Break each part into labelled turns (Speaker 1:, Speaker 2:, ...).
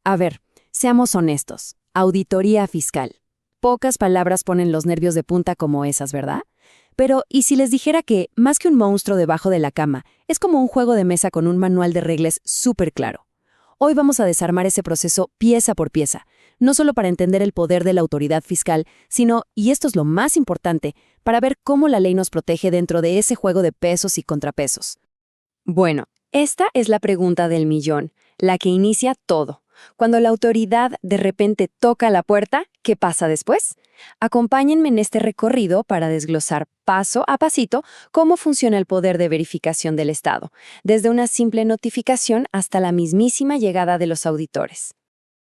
Speaker 1: A ver, seamos honestos. Auditoría fiscal. Pocas palabras ponen los nervios de punta como esas, ¿verdad? Pero, ¿y si les dijera que, más que un monstruo debajo de la cama, es como un juego de mesa con un manual de reglas súper claro? Hoy vamos a desarmar ese proceso pieza por pieza, no solo para entender el poder de la autoridad fiscal, sino, y esto es lo más importante, para ver cómo la ley nos protege dentro de ese juego de pesos y contrapesos. Bueno, esta es la pregunta del millón, la que inicia todo. Cuando la autoridad de repente toca la puerta, ¿qué pasa después? Acompáñenme en este recorrido para desglosar paso a pasito cómo funciona el poder de verificación del Estado, desde una simple notificación hasta la mismísima llegada de los auditores.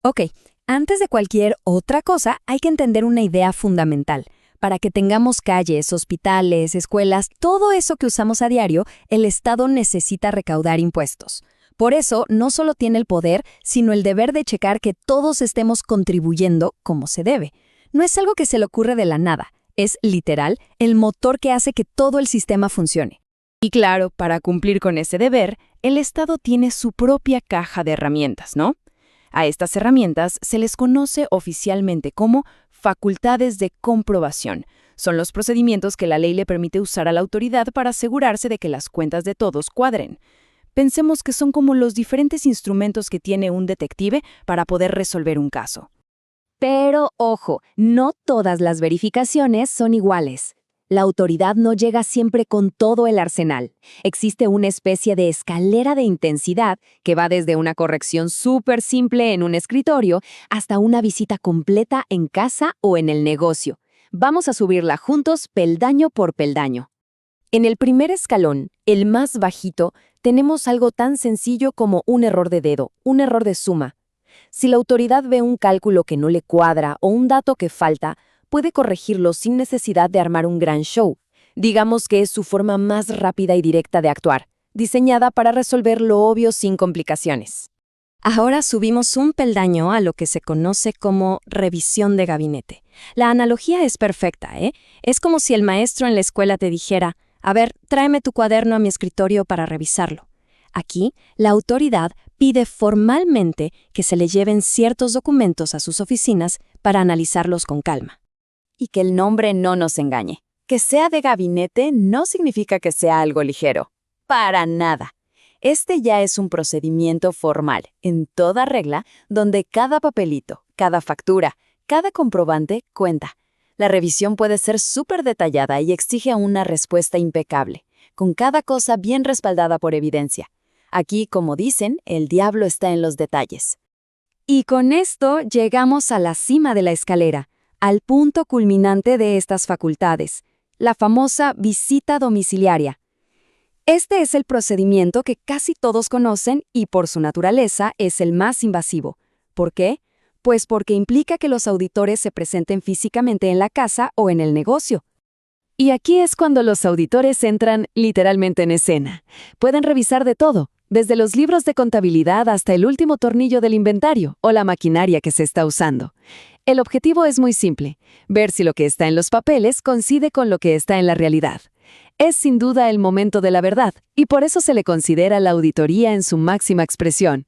Speaker 1: Ok, antes de cualquier otra cosa hay que entender una idea fundamental. Para que tengamos calles, hospitales, escuelas, todo eso que usamos a diario, el Estado necesita recaudar impuestos. Por eso, no solo tiene el poder, sino el deber de checar que todos estemos contribuyendo como se debe. No es algo que se le ocurre de la nada, es, literal, el motor que hace que todo el sistema funcione. Y claro, para cumplir con ese deber, el Estado tiene su propia caja de herramientas, ¿no? A estas herramientas se les conoce oficialmente como facultades de comprobación. Son los procedimientos que la ley le permite usar a la autoridad para asegurarse de que las cuentas de todos cuadren. Pensemos que son como los diferentes instrumentos que tiene un detective para poder resolver un caso. Pero, ojo, no todas las verificaciones son iguales. La autoridad no llega siempre con todo el arsenal. Existe una especie de escalera de intensidad que va desde una corrección súper simple en un escritorio hasta una visita completa en casa o en el negocio. Vamos a subirla juntos peldaño por peldaño. En el primer escalón, el más bajito, tenemos algo tan sencillo como un error de dedo, un error de suma. Si la autoridad ve un cálculo que no le cuadra o un dato que falta, puede corregirlo sin necesidad de armar un gran show. Digamos que es su forma más rápida y directa de actuar, diseñada para resolver lo obvio sin complicaciones. Ahora subimos un peldaño a lo que se conoce como revisión de gabinete. La analogía es perfecta, ¿eh? Es como si el maestro en la escuela te dijera: a ver, tráeme tu cuaderno a mi escritorio para revisarlo. Aquí, la autoridad pide formalmente que se le lleven ciertos documentos a sus oficinas para analizarlos con calma. Y que el nombre no nos engañe. Que sea de gabinete no significa que sea algo ligero. Para nada. Este ya es un procedimiento formal, en toda regla, donde cada papelito, cada factura, cada comprobante cuenta. La revisión puede ser súper detallada y exige una respuesta impecable, con cada cosa bien respaldada por evidencia. Aquí, como dicen, el diablo está en los detalles. Y con esto llegamos a la cima de la escalera, al punto culminante de estas facultades, la famosa visita domiciliaria. Este es el procedimiento que casi todos conocen y por su naturaleza es el más invasivo. ¿Por qué? Pues porque implica que los auditores se presenten físicamente en la casa o en el negocio. Y aquí es cuando los auditores entran literalmente en escena. Pueden revisar de todo, desde los libros de contabilidad hasta el último tornillo del inventario o la maquinaria que se está usando. El objetivo es muy simple: ver si lo que está en los papeles coincide con lo que está en la realidad. Es sin duda el momento de la verdad, y por eso se le considera la auditoría en su máxima expresión.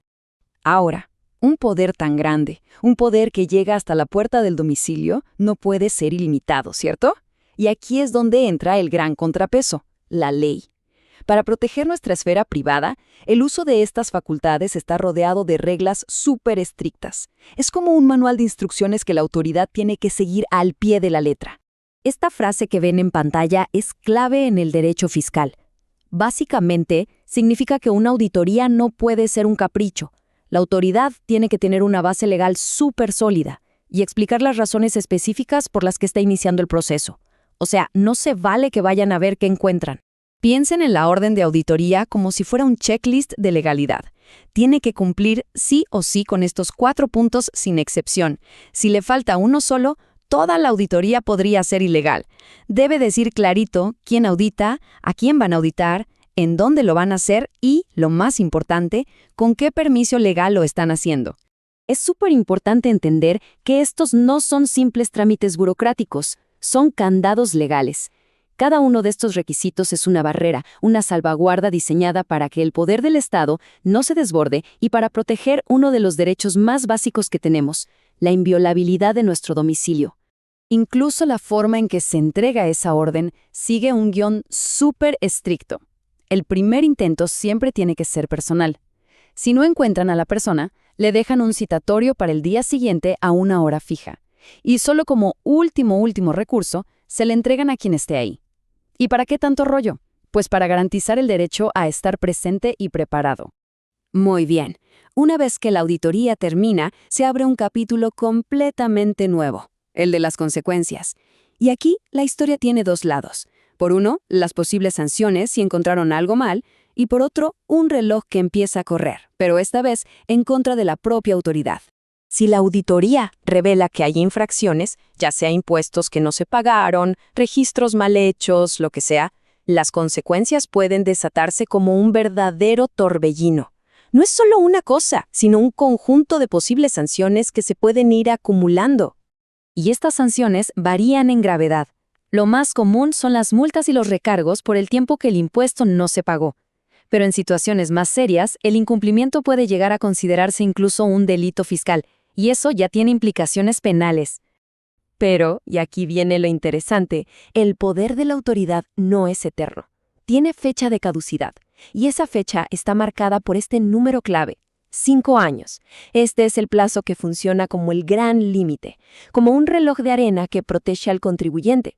Speaker 1: Ahora, un poder tan grande, un poder que llega hasta la puerta del domicilio, no puede ser ilimitado, ¿cierto? Y aquí es donde entra el gran contrapeso, la ley. Para proteger nuestra esfera privada, el uso de estas facultades está rodeado de reglas súper estrictas. Es como un manual de instrucciones que la autoridad tiene que seguir al pie de la letra. Esta frase que ven en pantalla es clave en el derecho fiscal. Básicamente, significa que una auditoría no puede ser un capricho. La autoridad tiene que tener una base legal súper sólida y explicar las razones específicas por las que está iniciando el proceso. O sea, no se vale que vayan a ver qué encuentran. Piensen en la orden de auditoría como si fuera un checklist de legalidad. Tiene que cumplir sí o sí con estos 4 puntos sin excepción. Si le falta uno solo, toda la auditoría podría ser ilegal. Debe decir clarito quién audita, a quién van a auditar, en dónde lo van a hacer y, lo más importante, con qué permiso legal lo están haciendo. Es súper importante entender que estos no son simples trámites burocráticos, son candados legales. Cada uno de estos requisitos es una barrera, una salvaguarda diseñada para que el poder del Estado no se desborde y para proteger uno de los derechos más básicos que tenemos, la inviolabilidad de nuestro domicilio. Incluso la forma en que se entrega esa orden sigue un guión súper estricto. El primer intento siempre tiene que ser personal. Si no encuentran a la persona, le dejan un citatorio para el día siguiente a una hora fija. Y solo como último recurso, se le entregan a quien esté ahí. ¿Y para qué tanto rollo? Pues para garantizar el derecho a estar presente y preparado. Muy bien. Una vez que la auditoría termina, se abre un capítulo completamente nuevo, el de las consecuencias. Y aquí la historia tiene dos lados. Por uno, las posibles sanciones si encontraron algo mal, y por otro, un reloj que empieza a correr, pero esta vez en contra de la propia autoridad. Si la auditoría revela que hay infracciones, ya sea impuestos que no se pagaron, registros mal hechos, lo que sea, las consecuencias pueden desatarse como un verdadero torbellino. No es solo una cosa, sino un conjunto de posibles sanciones que se pueden ir acumulando. Y estas sanciones varían en gravedad. Lo más común son las multas y los recargos por el tiempo que el impuesto no se pagó. Pero en situaciones más serias, el incumplimiento puede llegar a considerarse incluso un delito fiscal, y eso ya tiene implicaciones penales. Pero, y aquí viene lo interesante, el poder de la autoridad no es eterno. Tiene fecha de caducidad, y esa fecha está marcada por este número clave, 5 años. Este es el plazo que funciona como el gran límite, como un reloj de arena que protege al contribuyente.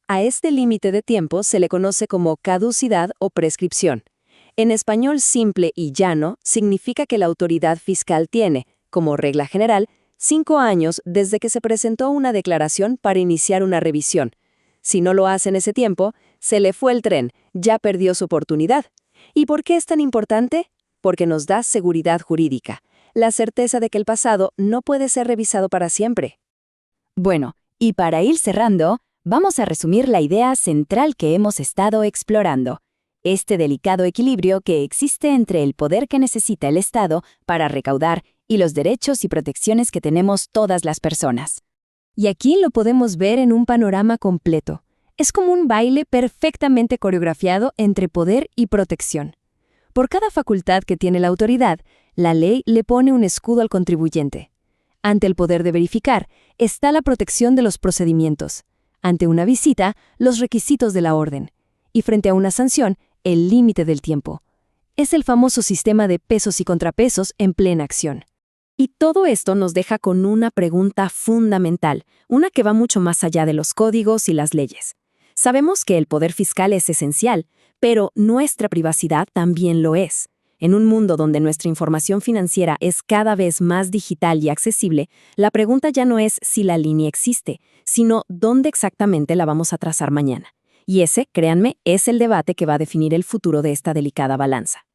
Speaker 1: A este límite de tiempo se le conoce como caducidad o prescripción. En español simple y llano, significa que la autoridad fiscal tiene, como regla general, 5 años desde que se presentó una declaración para iniciar una revisión. Si no lo hace en ese tiempo, se le fue el tren, ya perdió su oportunidad. ¿Y por qué es tan importante? Porque nos da seguridad jurídica, la certeza de que el pasado no puede ser revisado para siempre. Bueno, y para ir cerrando, vamos a resumir la idea central que hemos estado explorando. Este delicado equilibrio que existe entre el poder que necesita el Estado para recaudar y los derechos y protecciones que tenemos todas las personas. Y aquí lo podemos ver en un panorama completo. Es como un baile perfectamente coreografiado entre poder y protección. Por cada facultad que tiene la autoridad, la ley le pone un escudo al contribuyente. Ante el poder de verificar, está la protección de los procedimientos. Ante una visita, los requisitos de la orden. Y frente a una sanción, el límite del tiempo. Es el famoso sistema de pesos y contrapesos en plena acción. Y todo esto nos deja con una pregunta fundamental, una que va mucho más allá de los códigos y las leyes. Sabemos que el poder fiscal es esencial, pero nuestra privacidad también lo es. En un mundo donde nuestra información financiera es cada vez más digital y accesible, la pregunta ya no es si la línea existe, sino dónde exactamente la vamos a trazar mañana. Y ese, créanme, es el debate que va a definir el futuro de esta delicada balanza.